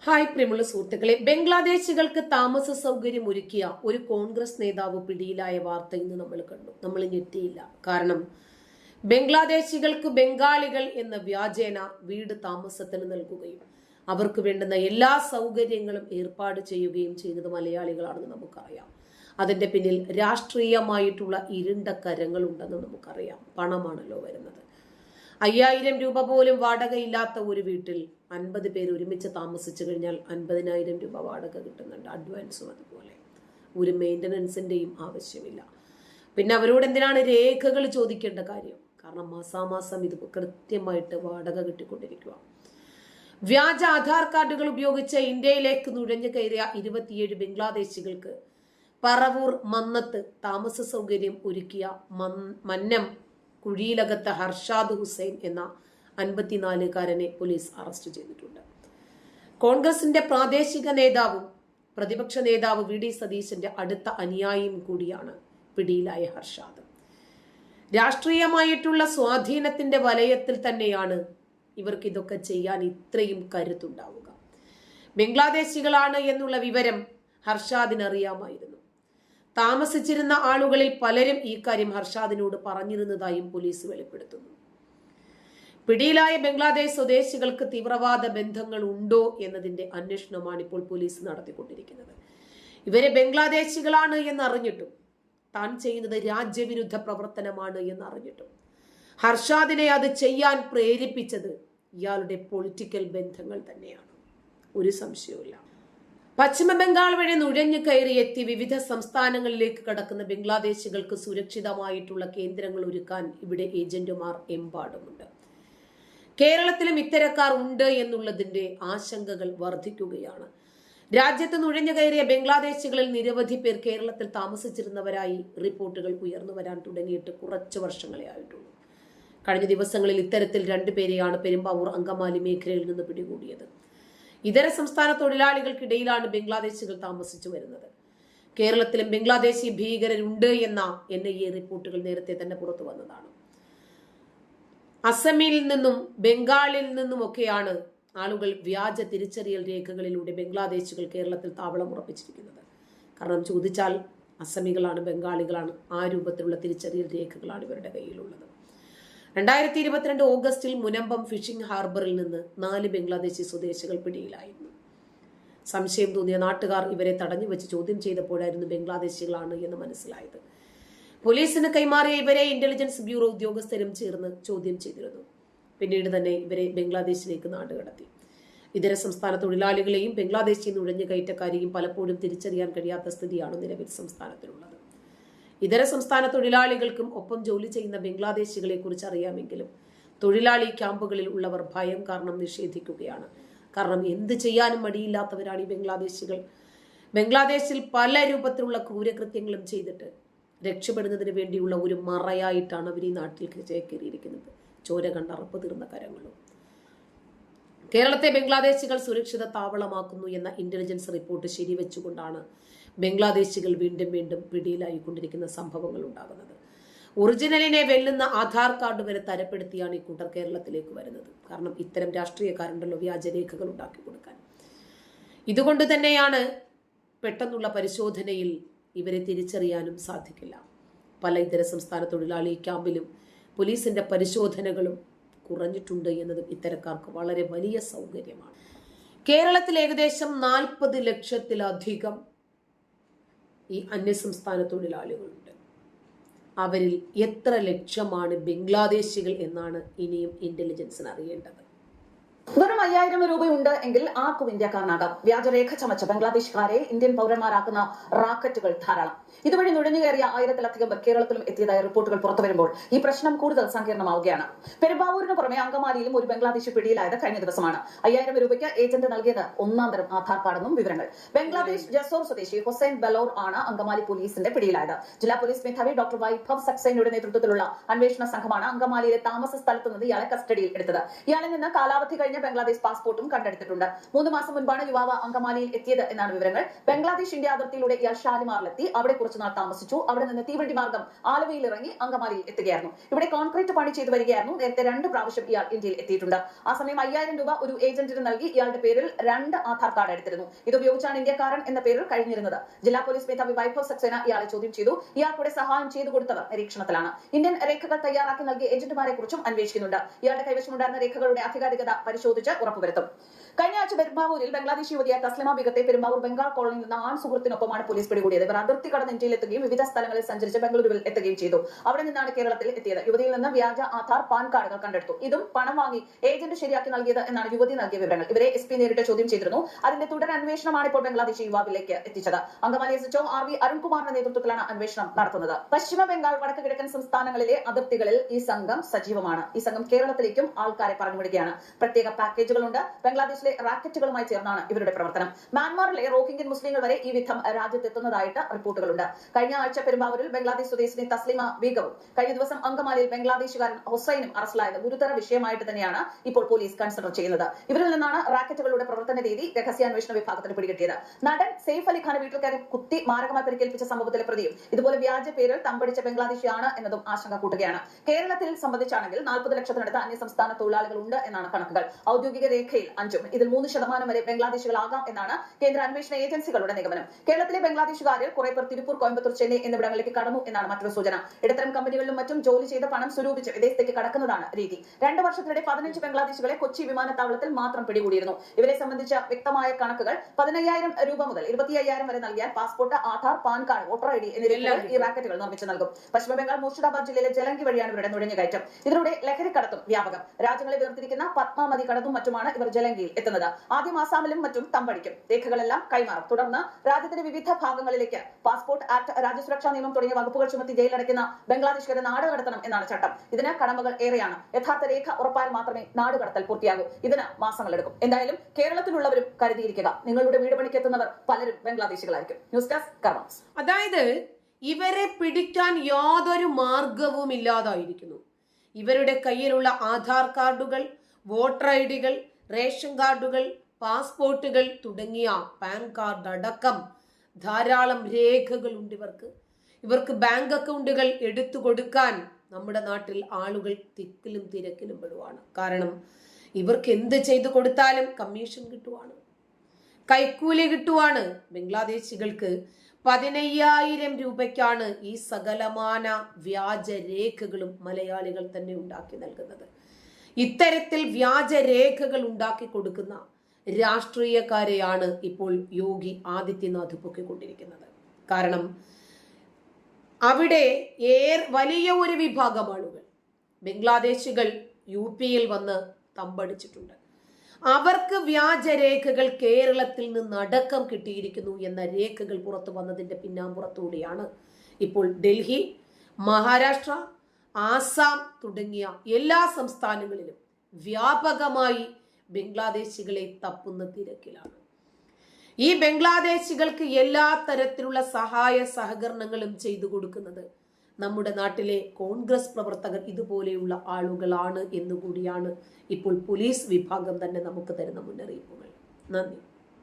Hi പ്രിയമുള്ള സുഹൃത്തുക്കളെ, ബംഗ്ലാദേശികൾക്ക് താമസ സൗകര്യം ഒരുക്കിയ ഒരു കോൺഗ്രസ് നേതാവ് പിടിയിലായ വാർത്ത ഇന്ന് നമ്മൾ കണ്ടു. നമ്മൾ ഞെട്ടിയില്ല. കാരണം ബംഗ്ലാദേശികൾക്ക് ബംഗാളികൾ എന്ന വ്യാജേന വീട് താമസത്തിന് നൽകുകയും അവർക്ക് വേണ്ടുന്ന എല്ലാ സൗകര്യങ്ങളും ഏർപ്പാട് ചെയ്യുകയും ചെയ്യുന്നത് മലയാളികളാണെന്ന് നമുക്കറിയാം. അതിന്റെ പിന്നിൽ രാഷ്ട്രീയമായിട്ടുള്ള ഇരുണ്ട കരങ്ങളുണ്ടെന്ന് നമുക്കറിയാം. പണമാണല്ലോ വരുന്നത്. 5000 രൂപ പോലും വാടകയില്ലാത്ത ഒരു വീട്ടിൽ 50 പേര് ഒരുമിച്ച് താമസിച്ചു കഴിഞ്ഞാൽ 50,000 രൂപ വാടക കിട്ടുന്നുണ്ട്. അഡ്വാൻസും അതുപോലെ. ഒരു മെയിൻ്റനൻസിൻ്റെയും ആവശ്യമില്ല. പിന്നെ അവരോട് എന്തിനാണ് രേഖകൾ ചോദിക്കേണ്ട കാര്യം? കാരണം മാസാമാസം ഇത് കൃത്യമായിട്ട് വാടക കിട്ടിക്കൊണ്ടിരിക്കുക. വ്യാജ ആധാർ കാർഡുകൾ ഉപയോഗിച്ച് ഇന്ത്യയിലേക്ക് നുഴഞ്ഞു കയറിയ 27 ബംഗ്ലാദേശികൾക്ക് പറവൂർ മന്നത്ത് താമസ സൗകര്യം ഒരുക്കിയ മന്നം കുഴിയിലകത്ത ഹർഷാദ് ഹുസൈൻ എന്ന 54-കാരനെ പോലീസ് അറസ്റ്റ് ചെയ്തിട്ടുണ്ട്. കോൺഗ്രസിന്റെ പ്രാദേശിക നേതാവും പ്രതിപക്ഷ നേതാവ് വി ഡി സതീശന്റെ അടുത്ത അനുയായിയും കൂടിയാണ് പിടിയിലായ ഹർഷാദ്. രാഷ്ട്രീയമായിട്ടുള്ള സ്വാധീനത്തിന്റെ വലയത്തിൽ തന്നെയാണ് ഇവർക്ക് ഇതൊക്കെ ചെയ്യാൻ ഇത്രയും കരുത്തുണ്ടാവുക. ബംഗ്ലാദേശികളാണ് എന്നുള്ള വിവരം ഹർഷാദിന് അറിയാമായിരുന്നു. താമസിച്ചിരുന്ന ആളുകളിൽ പലരും ഈ കാര്യം ഹർഷാദിനോട് പറഞ്ഞിരുന്നതായും പോലീസ് വെളിപ്പെടുത്തുന്നു. പിടിയിലായ ബംഗ്ലാദേശ് സ്വദേശികൾക്ക് തീവ്രവാദ ബന്ധങ്ങൾ ഉണ്ടോ എന്നതിന്റെ അന്വേഷണമാണ് ഇപ്പോൾ പോലീസ് നടത്തിക്കൊണ്ടിരിക്കുന്നത്. ഇവരെ ബംഗ്ലാദേശികളാണ് എന്നറിഞ്ഞിട്ടും താൻ ചെയ്യുന്നത് രാജ്യവിരുദ്ധ പ്രവർത്തനമാണ് എന്നറിഞ്ഞിട്ടും ഹർഷാദിനെ അത് ചെയ്യാൻ പ്രേരിപ്പിച്ചത് ഇയാളുടെ പൊളിറ്റിക്കൽ ബന്ധങ്ങൾ തന്നെയാണ്. ഒരു സംശയവുമില്ല. പശ്ചിമ ബംഗാൾ വഴി നുഴഞ്ഞു കയറിയെത്തി വിവിധ സംസ്ഥാനങ്ങളിലേക്ക് കടക്കുന്ന ബംഗ്ലാദേശികൾക്ക് സുരക്ഷിതമായിട്ടുള്ള കേന്ദ്രങ്ങൾ ഒരുക്കാൻ ഇവിടെ ഏജന്റുമാർ എമ്പാടുമുണ്ട്. കേരളത്തിലും ഇത്തരക്കാർ ഉണ്ട് എന്നുള്ളതിന്റെ ആശങ്കകൾ വർദ്ധിക്കുകയാണ്. രാജ്യത്ത് നുഴഞ്ഞു കയറിയ ബംഗ്ലാദേശികളിൽ നിരവധി പേർ കേരളത്തിൽ താമസിച്ചിരുന്നവരായി റിപ്പോർട്ടുകൾ ഉയർന്നു വരാൻ തുടങ്ങിയിട്ട് കുറച്ച് വർഷങ്ങളെ ആയിട്ടുള്ളൂ. കഴിഞ്ഞ ദിവസങ്ങളിൽ ഇത്തരത്തിൽ 2 പേരെയാണ് പെരുമ്പാവൂർ അങ്കമാലി മേഖലയിൽ നിന്ന് പിടികൂടിയത്. ഇതര സംസ്ഥാന തൊഴിലാളികൾക്കിടയിലാണ് ബംഗ്ലാദേശികൾ താമസിച്ചു വരുന്നത്. കേരളത്തിലും ബംഗ്ലാദേശി ഭീകരരുണ്ട് എന്ന NIA റിപ്പോർട്ടുകൾ നേരത്തെ തന്നെ പുറത്തു വന്നതാണ്. അസമിൽ നിന്നും ബംഗാളിൽ നിന്നുമൊക്കെയാണ് ആളുകൾ വ്യാജ തിരിച്ചറിയൽ രേഖകളിലൂടെ ബംഗ്ലാദേശികൾ കേരളത്തിൽ താവളം ഉറപ്പിച്ചിരിക്കുന്നത്. കാരണം ചോദിച്ചാൽ അസമികളാണ്, ബംഗാളികളാണ്, ആ രൂപത്തിലുള്ള തിരിച്ചറിയൽ രേഖകളാണ് ഇവരുടെ കയ്യിലുള്ളത്. 2022 ഓഗസ്റ്റിൽ മുനമ്പം ഫിഷിംഗ് ഹാർബറിൽ നിന്ന് 4 ബംഗ്ലാദേശി സ്വദേശികൾ പിടിയിലായിരുന്നു. സംശയം തോന്നിയ നാട്ടുകാർ ഇവരെ തടഞ്ഞു വെച്ച് ചോദ്യം ചെയ്തപ്പോഴായിരുന്നു ബംഗ്ലാദേശികളാണ് എന്ന് മനസ്സിലായത്. പോലീസിന് കൈമാറിയ ഇവരെ ഇന്റലിജൻസ് ബ്യൂറോ ഉദ്യോഗസ്ഥരും ചേർന്ന് ചോദ്യം ചെയ്തിരുന്നു. പിന്നീട് തന്നെ ഇവരെ ബംഗ്ലാദേശിലേക്ക് നാടുകടത്തി. ഇതര സംസ്ഥാന തൊഴിലാളികളെയും ബംഗ്ലാദേശി നുഴഞ്ഞു കയറ്റക്കാരെയും പലപ്പോഴും തിരിച്ചറിയാൻ കഴിയാത്ത സ്ഥിതിയാണ് നിലവിൽ സംസ്ഥാനത്തിലുള്ളത്. ഇതര സംസ്ഥാന തൊഴിലാളികൾക്കും ഒപ്പം ജോലി ചെയ്യുന്ന ബംഗ്ലാദേശികളെ കുറിച്ച് അറിയാമെങ്കിലും തൊഴിലാളി ക്യാമ്പുകളിൽ ഉള്ളവർ ഭയം കാരണം നിഷേധിക്കുകയാണ്. കാരണം എന്ത് ചെയ്യാനും മടിയില്ലാത്തവരാണ് ഈ ബംഗ്ലാദേശികൾ. ബംഗ്ലാദേശിൽ പല രൂപത്തിലുള്ള ക്രൂരകൃത്യങ്ങളും ചെയ്തിട്ട് രക്ഷപ്പെടുന്നതിന് വേണ്ടിയുള്ള ഒരു മറയായിട്ടാണ് അവർ ഈ നാട്ടിൽ ചേക്കേറിയിരിക്കുന്നത്. ചോര കണ്ടറപ്പ് തീർന്ന കരങ്ങളും. കേരളത്തെ ബംഗ്ലാദേശികൾ സുരക്ഷിത താവളമാക്കുന്നു എന്ന ഇന്റലിജൻസ് റിപ്പോർട്ട് ശരിവെച്ചുകൊണ്ടാണ് ബംഗ്ലാദേശികൾ വീണ്ടും വീണ്ടും പിടിയിലായിക്കൊണ്ടിരിക്കുന്ന സംഭവങ്ങൾ ഉണ്ടാകുന്നത്. ഒറിജിനലിനെ വെല്ലുന്ന ആധാർ കാർഡ് വരെ തരപ്പെടുത്തിയാണ് ഈ കൂട്ടർ കേരളത്തിലേക്ക് വരുന്നത്. കാരണം ഇത്തരം രാഷ്ട്രീയക്കാരുണ്ടല്ലോ വ്യാജരേഖകൾ ഉണ്ടാക്കി കൊടുക്കാൻ. ഇതുകൊണ്ട് തന്നെയാണ് പെട്ടെന്നുള്ള പരിശോധനയിൽ ഇവരെ തിരിച്ചറിയാനും സാധിക്കില്ല. പല ഇതര സംസ്ഥാന തൊഴിലാളി ക്യാമ്പിലും പോലീസിന്റെ പരിശോധനകളും കുറഞ്ഞിട്ടുണ്ട് എന്നതും ഇത്തരക്കാർക്ക് വളരെ വലിയ സൗകര്യമാണ്. കേരളത്തിൽ ഏകദേശം 40 ലക്ഷത്തിലധികം ഈ അന്യസംസ്ഥാന തൊഴിലാളികളുണ്ട്. അവരിൽ എത്ര ലക്ഷമാണ് ബംഗ്ലാദേശികൾ എന്നാണ് ഇനിയും ഇന്റലിജൻസിന് അറിയേണ്ടത്. വെറും 5000 രൂപയുണ്ട് എങ്കിൽ ആർക്കും ഇന്ത്യക്കാരനാകാം. വ്യാജരേഖ ചമച്ച ബംഗ്ലാദേശുകാരെ ഇന്ത്യൻ പൗരന്മാരാക്കുന്ന റാക്കറ്റുകൾ ധാരാളം. ഇതുവഴി നുഴഞ്ഞുകയറിയ 1000-ലധികം പേർ കേരളത്തിലും എത്തിയതായ റിപ്പോർട്ടുകൾ പുറത്തു വരുമ്പോൾ ഈ പ്രശ്നം കൂടുതൽ സങ്കീർണമാവുകയാണ്. പെരുമ്പാവൂരിന് പുറമെ അങ്കമാലിയിലും ഒരു ബംഗ്ലാദേശി പിടിയിലായത് കഴിഞ്ഞ ദിവസമാണ്. 5000 രൂപയ്ക്ക് ഏജന്റ് നൽകിയത് 1-ാം തരം ആധാർ കാർഡെന്നും വിവരങ്ങൾ. ബംഗ്ലാദേശ് ജസോർ സ്വദേശി ഹുസൈൻ ബലോർ ആണ് അങ്കമാലി പോലീസിന്റെ പിടിയിലായത്. ജില്ലാ പോലീസ് മേധാവി ഡോക്ടർ വൈഭവ് സക്സേനയുടെ നേതൃത്വത്തിലുള്ള അന്വേഷണ സംഘമാണ് അങ്കമാലിയിലെ താമസ സ്ഥലത്ത് നിന്ന് ഇയാളെ കസ്റ്റഡിയിൽ എടുത്തത്. ഇയാളിൽ നിന്ന് കാലാവധി കഴിഞ്ഞ ബംഗ്ലാദേശ് പാസ്പോർട്ടും കണ്ടെടുത്തിട്ടുണ്ട്. 3 മാസം മുൻപാണ് യുവാവ് അങ്കമാലിയിൽ എത്തിയത് എന്നാണ് വിവരങ്ങൾ. ബംഗ്ലാദേശ് ഇന്ത്യ അതിർത്തിയിലൂടെ ഇയാൾ ഷാലിമാറിലെത്തി. അവിടെ കുറച്ചുനാൾ താമസിച്ചു. അവിടെ നിന്ന് തീവണ്ടി മാർഗം ആലുവയിൽ ഇറങ്ങി അങ്കമാലിയിൽ എത്തുകയായിരുന്നു. ഇവിടെ കോൺക്രീറ്റ് പണി ചെയ്തു വരികയായിരുന്നു. നേരത്തെ 2 പ്രാവശ്യം ഇയാൾ ഇന്ത്യയിൽ എത്തിയിട്ടുണ്ട്. ആ സമയം 5000 രൂപ ഒരു ഏജന്റിന് നൽകി ഇയാളുടെ പേരിൽ 2 ആധാർ കാർഡ് എടുത്തിരുന്നു. ഇതുപയോഗിച്ചാണ് ഇന്ത്യക്കാരൻ എന്ന പേരിൽ കഴിഞ്ഞിരുന്നത്. ജില്ലാ പോലീസ് മേധാവി വൈഭവ് സക്സേന ഇയാളെ ചോദ്യം ചെയ്തു. ഇയാൾക്കൂടെ സഹായം ചെയ്തു കൊടുത്തവർ നിരീക്ഷണത്തിലാണ്. ഇന്ത്യൻ രേഖകൾ തയ്യാറാക്കി നൽകിയ ഏജന്റുമാരെ കുറിച്ചും അന്വേഷിക്കുന്നുണ്ട്. ഇയാളുടെ കൈവശമുണ്ടായിരുന്ന രേഖകളുടെ ആധികാരികത പരിശോധിച്ച് ഉറപ്പുവരുത്തും. കഴിഞ്ഞ ആഴ്ച പെരുമ്പാവൂരിൽ ബംഗ്ലാദേശ് യുവതിയായ തസ്ലിമ ബീഗത്തെ പെരുമ്പാവൂർ ബംഗാൾ കോളനിയിൽ നിന്ന് ആൺ സുഹൃത്തിനൊപ്പമാണ് പോലീസ് പിടികൂടിയത്. ഇവർ അതിർത്തി കടന്ന് ഇന്ത്യയിലെത്തുകയും വിവിധ സ്ഥലങ്ങളിൽ സഞ്ചരിച്ച് ബംഗളൂരുവിൽ എത്തുകയും ചെയ്തു. അവിടെ നിന്നാണ് കേരളത്തിൽ എത്തിയത്. യുവതിയിൽ നിന്ന് വ്യാജ ആധാർ പാൻ കാർഡുകൾ കണ്ടെടുത്തു. ഇതും പണം വാങ്ങി ഏജന്റ് ശരിയാക്കി നൽകിയത് എന്നാണ് യുവതി നൽകിയ വിവരങ്ങൾ. ഇവരെ SP നേരിട്ട് ചോദ്യം ചെയ്തിരുന്നു. അതിന്റെ തുടർ അന്വേഷണമാണ് ഇപ്പോൾ ബംഗ്ലാദേശ് യുവാവിലേക്ക് എത്തിച്ചത്. അങ്കമാലി SHO RV അരുൺകുമാറിന്റെ നേതൃത്വത്തിലാണ് അന്വേഷണം നടത്തുന്നത്. പശ്ചിമ ബംഗാൾ, വടക്ക് കിഴക്കൻ സംസ്ഥാനങ്ങളിലെ അതിർത്തികളിൽ ഈ സംഘം സജീവമാണ്. ഈ സംഘം കേരളത്തിലേക്കും ആൾക്കാരെ പറഞ്ഞുവിടുകയാണ്. പ്രത്യേക പാക്കേജുകളുണ്ട്. ബംഗ്ലാദേശിലെ റാക്കറ്റുകളുമായി ചേർന്നാണ് ഇവരുടെ പ്രവർത്തനം. മ്യാൻമാറിലെ റോഹിംഗ്യൻ മുസ്ലിങ്ങൾ വരെ ഈ വിധം രാജ്യത്തെത്തുന്നതായിട്ട് റിപ്പോർട്ടുകളുണ്ട്. കഴിഞ്ഞ ആഴ്ച പെരുമ്പാവൂരിൽ ബംഗ്ലാദേശ് സ്വദേശിനി തസ്ലിമ ബീഗവും കഴിഞ്ഞ ദിവസം അങ്കമാലിയിൽ ബംഗ്ലാദേശുകാരൻ ഹുസൈനും അറസ്റ്റിലായത് ഗുരുതര വിഷയമായിട്ട് തന്നെയാണ് ഇപ്പോൾ പോലീസ് കൺസിഡർ ചെയ്യുന്നത്. ഇവരിൽ നിന്നാണ് റാക്കറ്റുകളുടെ പ്രവർത്തന രീതി രഹസ്യാന്വേഷണ വിഭാഗത്തിന് പിടികിട്ടിയത്. നടൻ സെയ്ഫ് അലി ഖാൻ വീട്ടിൽ കയറി കുത്തി മാരകമായി പരിക്കേൽപ്പിച്ച സംഭവത്തിലെ പ്രതിയും ഇതുപോലെ വ്യാജ പേരിൽ തമ്പടിച്ച ബംഗ്ലാദേശിയാണ് എന്നതും ആശങ്ക കൂട്ടുകയാണ്. കേരളത്തിൽ സംബന്ധിച്ചാണെങ്കിൽ 40 ലക്ഷത്തിനടുത്ത് അന്യസംസ്ഥാന തൊഴിലാളികൾ ഉണ്ട് എന്നാണ് കണക്കുകൾ. ഔദ്യോഗിക രേഖയിൽ 5 ഇതിൽ 3% വരെ ബംഗ്ലാദേശികളാകാം എന്നാണ് കേന്ദ്ര അന്വേഷണ ഏജൻസികളുടെ നിഗമനം. കേരളത്തിലെ ബംഗ്ലാദേശുകാരിൽ കുറെ പേർ തിരുപ്പൂർ, കോയമ്പത്തൂർ, ചെന്നൈ എന്നിവിടങ്ങളിലേക്ക് കടന്നു എന്നാണ് മറ്റൊരു സൂചന. ഇടത്തരം കമ്പനികളിലും മറ്റും ജോലി ചെയ്ത് പണം സ്വരൂപിച്ച് വിദേശത്തേക്ക് കടക്കുന്നതാണ് രീതി. 2 വർഷത്തിനിടെ 15 ബംഗ്ലാദേശികളെ കൊച്ചി വിമാനത്താവളത്തിൽ മാത്രം പിടികൂടിയിരുന്നു. ഇവരെ സംബന്ധിച്ച വ്യക്തമായ കണക്കുകൾ 15,000 രൂപ മുതൽ 25,000 വരെ നൽകിയാൽ passport, Aadhaar, pan card, voter ID എന്നിവ ഈ റാക്കറ്റുകൾ നിർമ്മിച്ചു നൽകും. പശ്ചിമ ബംഗാൾ മുർഷിദാബാദ് ജില്ലയിലെ ജലങ്കി വഴിയാണ് ഇവരുടെ നുഴഞ്ഞുകയറ്റം. ഇതിലൂടെ ലഹരിക്കടത്തും വ്യാപകം. രാജ്യങ്ങളെ വേർതിരിക്കുന്ന പത്മ നദി കടന്നും മറ്റുമാണ് ഇവർ ജലങ്കിയിൽ എത്തുന്നത്. ആദ്യം ആസാമിലും മറ്റും തമ്പടിക്കും. രേഖകളെല്ലാം കൈമാറും. തുടർന്ന് രാജ്യത്തിന്റെ വിവിധ ഭാഗങ്ങളിലേക്ക് പാസ്പോർട്ട് ആക്ട്, രാജ്യസുരക്ഷാ നിയമം തുടങ്ങിയ വകുപ്പുകൾ ചുമത്തി ജയിലടയ്ക്കുന്ന ബംഗ്ലാദേശുകാരെ നാട് കടത്തണം എന്നാണ് ചട്ടം. ഇതിന് കടമകൾ ഏറെയാണ്. യഥാർത്ഥ രേഖ ഉറപ്പായാൽ മാത്രമേ നാട് കടത്തൽ പൂർത്തിയാകൂ. ഇതിന് മാസങ്ങളെടുക്കും. എന്തായാലും കേരളത്തിലുള്ളവരും കരുതിയിരിക്കുക. നിങ്ങളുടെ വീട് പണിക്കെത്തുന്നവർ പലരും ബംഗ്ലാദേശികളായിരിക്കും. News desk കർമ്മസ്. അതായത് ഇവരെ പിടിക്കാൻ യാതൊരു മാർഗവും ഇല്ലാതായിരിക്കുന്നു. ഇവരുടെ കയ്യിലുള്ള ആധാർ കാർഡുകൾ, വോട്ടർ ID-കൾ, റേഷൻ കാർഡുകൾ, പാസ്പോർട്ടുകൾ തുടങ്ങിയ പാൻ കാർഡ് അടക്കം ധാരാളം രേഖകളുണ്ട് ഇവർക്ക് ബാങ്ക് അക്കൗണ്ടുകൾ എടുത്തു കൊടുക്കാൻ നമ്മുടെ നാട്ടിൽ ആളുകൾ തിക്കിലും തിരക്കിലും പെടുവാണ്. കാരണം ഇവർക്ക് എന്ത് ചെയ്തു കൊടുത്താലും കമ്മീഷൻ കിട്ടുവാണ്, കൈക്കൂലി കിട്ടുവാണ്. ബംഗ്ലാദേശികൾക്ക് 15,000 രൂപയ്ക്കാണ് ഈ സകലമാന വ്യാജ രേഖകളും മലയാളികൾ തന്നെ ഉണ്ടാക്കി നൽകുന്നത്. ഇത്തരത്തിൽ വ്യാജ രേഖകൾ ഉണ്ടാക്കി കൊടുക്കുന്ന രാഷ്ട്രീയക്കാരെയാണ് ഇപ്പോൾ യോഗി ആദിത്യനാഥ് പൊക്കിക്കൊണ്ടിരിക്കുന്നത്. കാരണം അവിടെ വലിയ ഒരു വിഭാഗം ആളുകൾ ബംഗ്ലാദേശികൾ UP-യിൽ വന്ന് തമ്പടിച്ചിട്ടുണ്ട്. അവർക്ക് വ്യാജരേഖകൾ കേരളത്തിൽ നിന്ന് അടക്കം കിട്ടിയിരിക്കുന്നു എന്ന രേഖകൾ പുറത്തു വന്നതിന്റെ പിന്നാമ്പുറത്തൂടെയാണ് ഇപ്പോൾ ഡൽഹി, മഹാരാഷ്ട്ര, ആസാം തുടങ്ങിയ എല്ലാ സംസ്ഥാനങ്ങളിലും വ്യാപകമായി ബംഗ്ലാദേശികളെ തപ്പുന്ന തിരക്കിലാണ്. ഈ ബംഗ്ലാദേശികൾക്ക് എല്ലാ തരത്തിലുള്ള സഹായ സഹകരണങ്ങളും ചെയ്തു കൊടുക്കുന്നത് നമ്മുടെ നാട്ടിലെ കോൺഗ്രസ് പ്രവർത്തകർ ഇതുപോലെയുള്ള ആളുകളാണ് എന്നുകൂടിയാണ് ഇപ്പോൾ പോലീസ് വിഭാഗം തന്നെ നമുക്ക് തരുന്ന മുന്നറിയിപ്പുകൾ. നന്ദി.